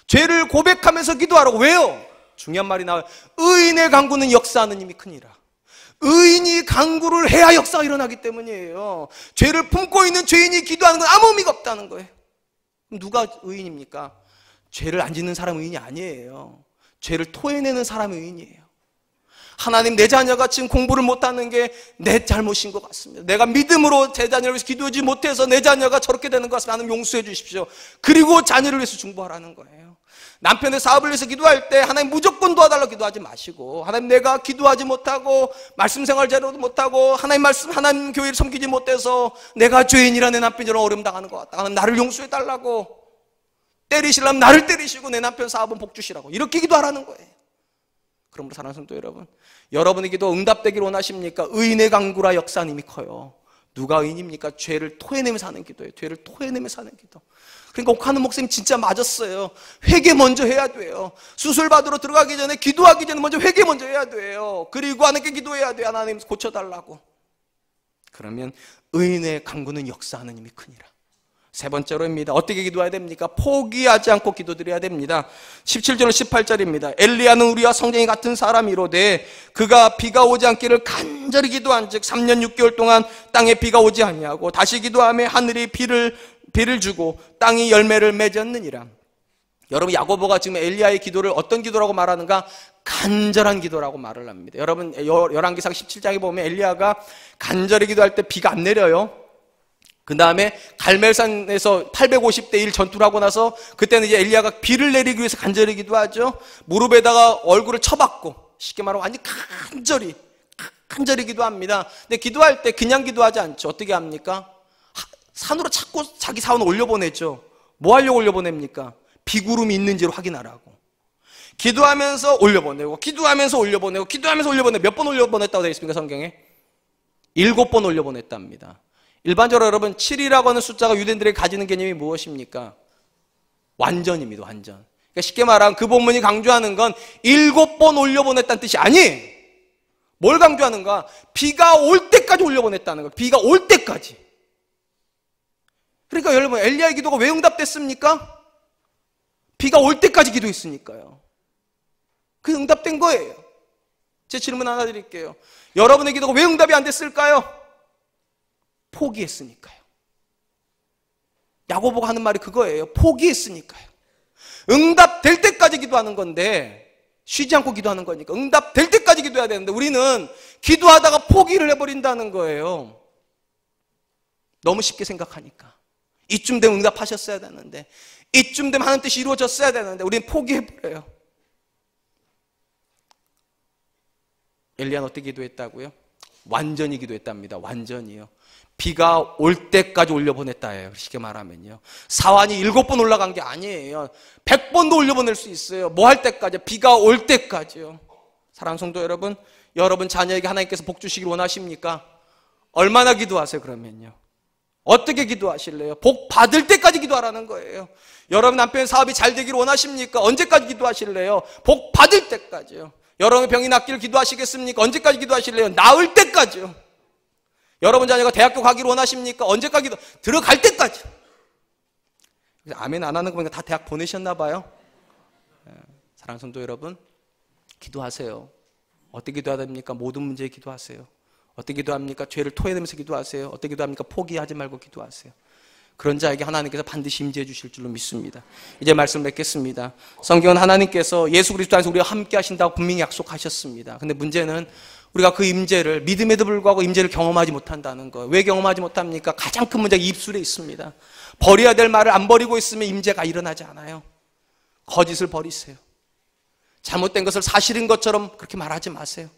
죄를 고백하면서 기도하라고. 왜요? 중요한 말이 나와요. 의인의 간구는 역사하는 힘이 크니라. 의인이 간구를 해야 역사가 일어나기 때문이에요. 죄를 품고 있는 죄인이 기도하는 건 아무 의미가 없다는 거예요. 그럼 누가 의인입니까? 죄를 안 짓는 사람이 의인이 아니에요. 죄를 토해내는 사람이 의인이에요. 하나님 내 자녀가 지금 공부를 못하는 게 내 잘못인 것 같습니다. 내가 믿음으로 제 자녀를 위해서 기도하지 못해서 내 자녀가 저렇게 되는 것 같습니다. 하나님 용서해 주십시오. 그리고 자녀를 위해서 중보하라는 거예요. 남편의 사업을 위해서 기도할 때 하나님 무조건 도와달라고 기도하지 마시고, 하나님 내가 기도하지 못하고 말씀 생활 제대로 못하고 하나님 말씀 하나님 교회를 섬기지 못해서 내가 죄인이라 내 남편이 저런 어려움 당하는 것 같다. 하나님 나를 용서해 달라고. 때리시려면 나를 때리시고 내 남편 사업은 복 주시라고. 이렇게 기도하라는 거예요. 그러므로 사랑하는 성도 여러분, 여러분의 기도 응답되기를 원하십니까? 의인의 간구라 역사는 힘이 커요. 누가 의인입니까? 죄를 토해내면서 하는 기도예요. 죄를 토해내면서 하는 기도. 그러니까 옥하는 목사님 진짜 맞았어요. 회개 먼저 해야 돼요. 수술 받으러 들어가기 전에 기도하기 전에 먼저 회개 먼저 해야 돼요. 그리고 하나님께 기도해야 돼요. 하나님 고쳐달라고. 그러면 의인의 강구는 역사하는 힘이 크니라. 세 번째로입니다. 어떻게 기도해야 됩니까? 포기하지 않고 기도드려야 됩니다. 17절 18절입니다. 엘리야는 우리와 성정이 같은 사람이로되 그가 비가 오지 않기를 간절히 기도한즉 3년 6개월 동안 땅에 비가 오지 아니하고 다시 기도하며 하늘이 비를 주고 땅이 열매를 맺었느니라. 여러분, 야고보가 지금 엘리야의 기도를 어떤 기도라고 말하는가? 간절한 기도라고 말을 합니다. 여러분, 열왕기상 17장에 보면 엘리야가 간절히 기도할 때 비가 안 내려요. 그 다음에 갈멜산에서 850대 1 전투를 하고 나서 그때는 이제 엘리야가 비를 내리기 위해서 간절히 기도하죠. 무릎에다가 얼굴을 쳐박고 쉽게 말하면 완전 간절히 기도합니다. 근데 기도할 때 그냥 기도하지 않죠. 어떻게 합니까? 산으로 자꾸 자기 사원을 올려보내죠. 뭐 하려고 올려보냅니까? 비구름이 있는지를 확인하라고. 기도하면서 올려보내고 기도하면서 올려보내고 기도하면서 올려보내고 몇 번 올려보냈다고 되어 있습니까? 성경에 7번 올려보냈답니다. 일반적으로 여러분 7이라고 하는 숫자가 유대인들이 가지는 개념이 무엇입니까? 완전입니다. 완전. 그러니까 쉽게 말하면 그 본문이 강조하는 건 7번 올려보냈다는 뜻이 아니에요. 뭘 강조하는가? 비가 올 때까지 올려보냈다는 거예요. 비가 올 때까지. 그러니까 여러분, 엘리야의 기도가 왜 응답됐습니까? 비가 올 때까지 기도했으니까요. 그게 응답된 거예요. 제 질문 하나 드릴게요. 여러분의 기도가 왜 응답이 안 됐을까요? 포기했으니까요. 야고보가 하는 말이 그거예요. 포기했으니까요. 응답될 때까지 기도하는 건데, 쉬지 않고 기도하는 거니까 응답될 때까지 기도해야 되는데 우리는 기도하다가 포기를 해버린다는 거예요. 너무 쉽게 생각하니까. 이쯤 되면 응답하셨어야 되는데, 이쯤 되면 하는 뜻이 이루어졌어야 되는데 우리는 포기해버려요. 엘리야는 어떻게 기도했다고요? 완전히 기도했답니다. 완전히요. 비가 올 때까지 올려보냈다예요. 쉽게 말하면요. 사환이 7번 올라간 게 아니에요. 100번도 올려보낼 수 있어요. 뭐 할 때까지? 비가 올 때까지요. 사랑하는 성도 여러분, 여러분 자녀에게 하나님께서 복 주시길 원하십니까? 얼마나 기도하세요 그러면요? 어떻게 기도하실래요? 복 받을 때까지 기도하라는 거예요. 여러분 남편의 사업이 잘 되기를 원하십니까? 언제까지 기도하실래요? 복 받을 때까지요. 여러분의 병이 낫기를 기도하시겠습니까? 언제까지 기도하실래요? 나을 때까지요. 여러분 자녀가 대학교 가기를 원하십니까? 언제까지 들어갈 때까지. 아멘 안 하는 거 보니까 다 대학 보내셨나 봐요. 사랑하는 성도 여러분, 기도하세요. 어떻게 기도해야 됩니까? 모든 문제에 기도하세요. 어떻게 기도합니까? 죄를 토해내면서 기도하세요. 어떻게 기도합니까? 포기하지 말고 기도하세요. 그런 자에게 하나님께서 반드시 임재해 주실 줄로 믿습니다. 이제 말씀 맺겠습니다. 성경은 하나님께서 예수 그리스도 안에서 우리와 함께 하신다고 분명히 약속하셨습니다. 근데 문제는 우리가 그 임재를, 믿음에도 불구하고 임재를 경험하지 못한다는 거예요. 왜 경험하지 못합니까? 가장 큰 문제가 입술에 있습니다. 버려야 될 말을 안 버리고 있으면 임재가 일어나지 않아요. 거짓을 버리세요. 잘못된 것을 사실인 것처럼 그렇게 말하지 마세요.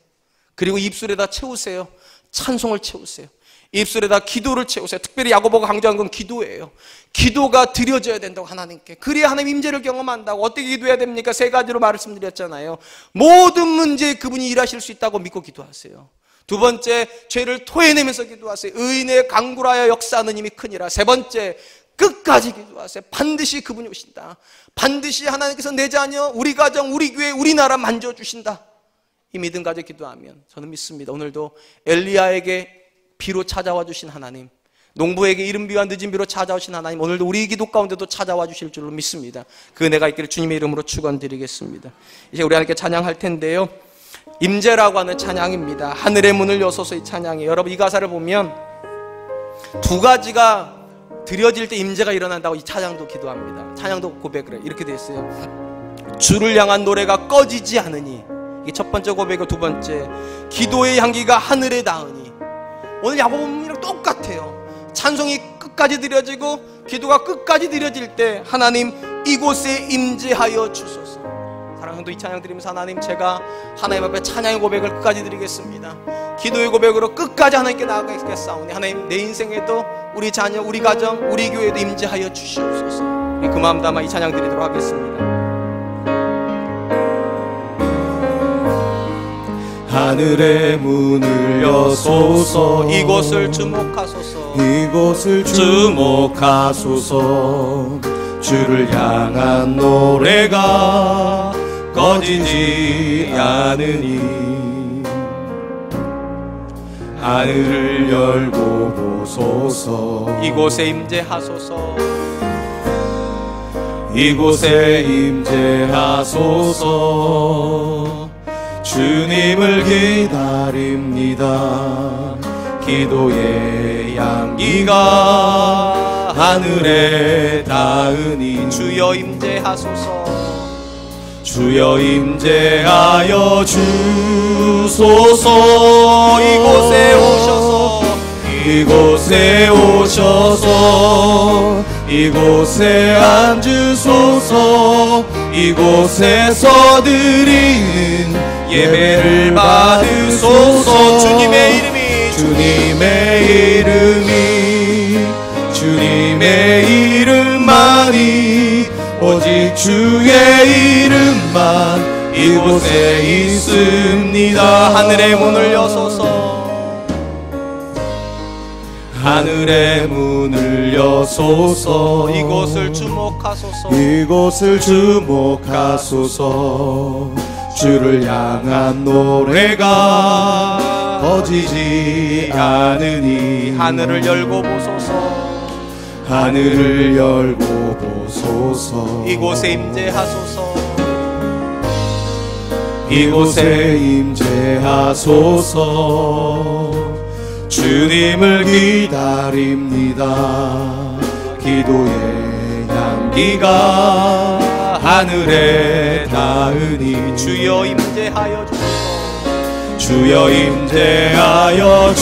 그리고 입술에다 채우세요. 찬송을 채우세요. 입술에다 기도를 채우세요. 특별히 야고보가 강조한 건 기도예요. 기도가 드려져야 된다고 하나님께. 그래야 하나님 임재를 경험한다고. 어떻게 기도해야 됩니까? 3가지로 말씀드렸잖아요. 모든 문제에 그분이 일하실 수 있다고 믿고 기도하세요. 두 번째, 죄를 토해내면서 기도하세요. 의인의 강구하여 역사하는 힘이 크니라. 세 번째, 끝까지 기도하세요. 반드시 그분이 오신다. 반드시 하나님께서 내 자녀, 우리 가정, 우리 교회, 우리나라 만져주신다. 이 믿음 가지고 기도하면 저는 믿습니다. 오늘도 엘리야에게 비로 찾아와 주신 하나님, 농부에게 이른 비와 늦은 비로 찾아오신 하나님, 오늘도 우리 기도 가운데도 찾아와 주실 줄로 믿습니다. 그 은혜가 있기를 주님의 이름으로 축원드리겠습니다. 이제 우리 하나님께 찬양할 텐데요, 임재라고 하는 찬양입니다. 하늘의 문을 여소서 이 찬양이에요. 여러분 이 가사를 보면 2가지가 드려질 때 임재가 일어난다고 이 찬양도 기도합니다. 찬양도 고백을 해요. 이렇게 되어 있어요. 주를 향한 노래가 꺼지지 않으니, 이게 첫 번째 고백이고, 두 번째, 기도의 향기가 하늘에 닿으니. 오늘 야고보랑 똑같아요. 찬송이 끝까지 드려지고 기도가 끝까지 드려질 때 하나님 이곳에 임재하여 주소서. 사랑하는 성도, 이 찬양 드리면서 하나님, 제가 하나님 앞에 찬양의 고백을 끝까지 드리겠습니다. 기도의 고백으로 끝까지 하나님께 나아가겠사오니 하나님, 내 인생에도 우리 자녀, 우리 가정, 우리 교회도 임재하여 주시옵소서. 그 마음 담아 이 찬양 드리도록 하겠습니다. 하늘의 문을 여소서. 이곳을 주목하소서. 이곳을 주목하소서. 주를 향한 노래가 꺼지지 않으니. 하늘을 열고 보소서. 이곳에 임재하소서. 이곳에 임재하소서. 주님을 기다립니다. 기도의 향기가 하늘에 닿으니 주여 임재하소서. 주여 임재하여 주소서. 이곳에 오셔서 이곳에 오셔서 이곳에 앉으소서. 이곳에서 드리는 예배를 받으소서. 주님의 이름이 주님의 이름만이 오직 주의 이름만 이곳에 있습니다. 하늘의 문을 여소서. 하늘의 문을 여소서. 이곳을 주목하소서. 이곳을 주목하소서. 주를 향한 노래가 꺼지지 않으니 하늘을 열고 보소서. 하늘을 열고 보소서. 이곳에 임재하소서. 이곳에 임재하소서. 주님을 기다립니다. 기도의 향기가 하늘에 닿으니 주여 임재하여 주소서. 주여 임재하여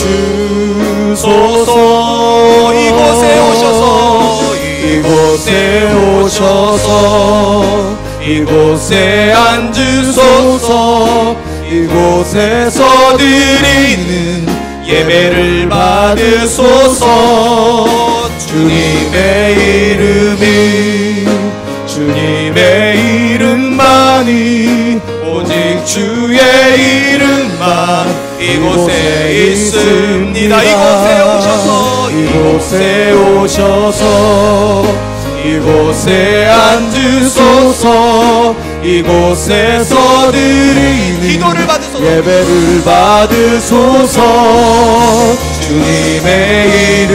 주소서. 이곳에 오셔서 이곳에 오셔서 이곳에 앉으소서. 이곳에서 드리는 예배를 받으소서. 주님의 이름만이 오직 주의 이름만 이곳에 있습니다. 이곳에 오셔서 이곳에 앉으소서. 이곳에서 드리는 기도를 받으소서. 예배를 받으소서. 주님의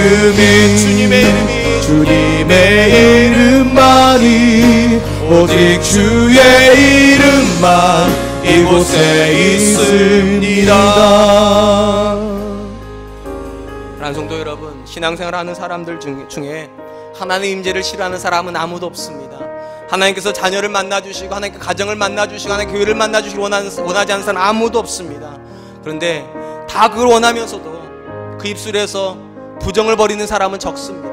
이름만이 오직 주의 이름만 이곳에 있습니다. 사랑하는 성도 여러분, 신앙생활하는 사람들 중에 하나님의 임재를 싫어하는 사람은 아무도 없습니다. 하나님께서 자녀를 만나주시고 하나님께 가정을 만나주시고 하나님 교회를 만나주시고 원하지 않는 사람 아무도 없습니다. 그런데 다 그걸 원하면서도 그 입술에서 부정을 버리는 사람은 적습니다.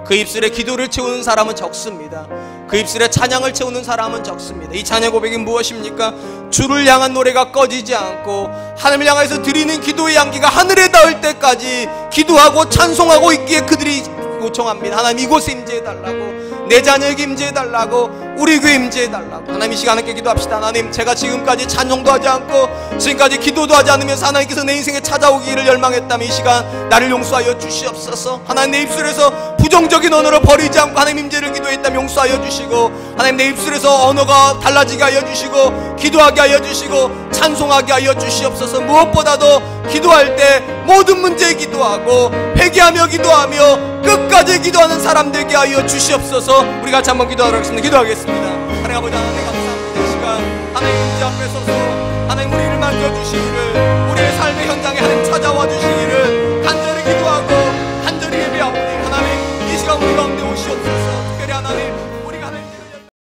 그 입술에 기도를 채우는 사람은 적습니다. 그 입술에 찬양을 채우는 사람은 적습니다. 이 찬양 고백이 무엇입니까? 주를 향한 노래가 꺼지지 않고 하나님을 향해서 드리는 기도의 향기가 하늘에 닿을 때까지 기도하고 찬송하고 있기에 그들이 요청합니다. 하나님 이곳에 임재해달라고, 내 자녀에게 임재해달라고, 우리 교회 임재해달라고. 하나님 이 시간에 기도합시다. 하나님, 제가 지금까지 찬송도 하지 않고 지금까지 기도도 하지 않으면서 하나님께서 내 인생에 찾아오기를 열망했다면 이 시간 나를 용서하여 주시옵소서. 하나님, 내 입술에서 부정적인 언어를 버리지 않고 하나님 임재를 기도했다면 용서하여 주시고, 하나님 내 입술에서 언어가 달라지게 하여 주시고 기도하게 하여 주시고 찬송하게 하여 주시옵소서. 무엇보다도 기도할 때 모든 문제에 기도하고 회개하며 기도하며 끝까지 기도하는 사람 되게 하여 주시옵소서. 우리 같이 한번 기도하도록 하겠습니다. 기도하겠습니다. 하나님 아버지, 하나님 감사합니다. 이 시간 하나님 임재 앞에 서서 하나님 우리를 만져주시기를, 우리의 삶의 현장에 하나님 찾아와 주시기를 간절히 기도하고 간절히 예배하오니 하나님 이 시간 우리 가운데 오시옵소서. 특별히 하나님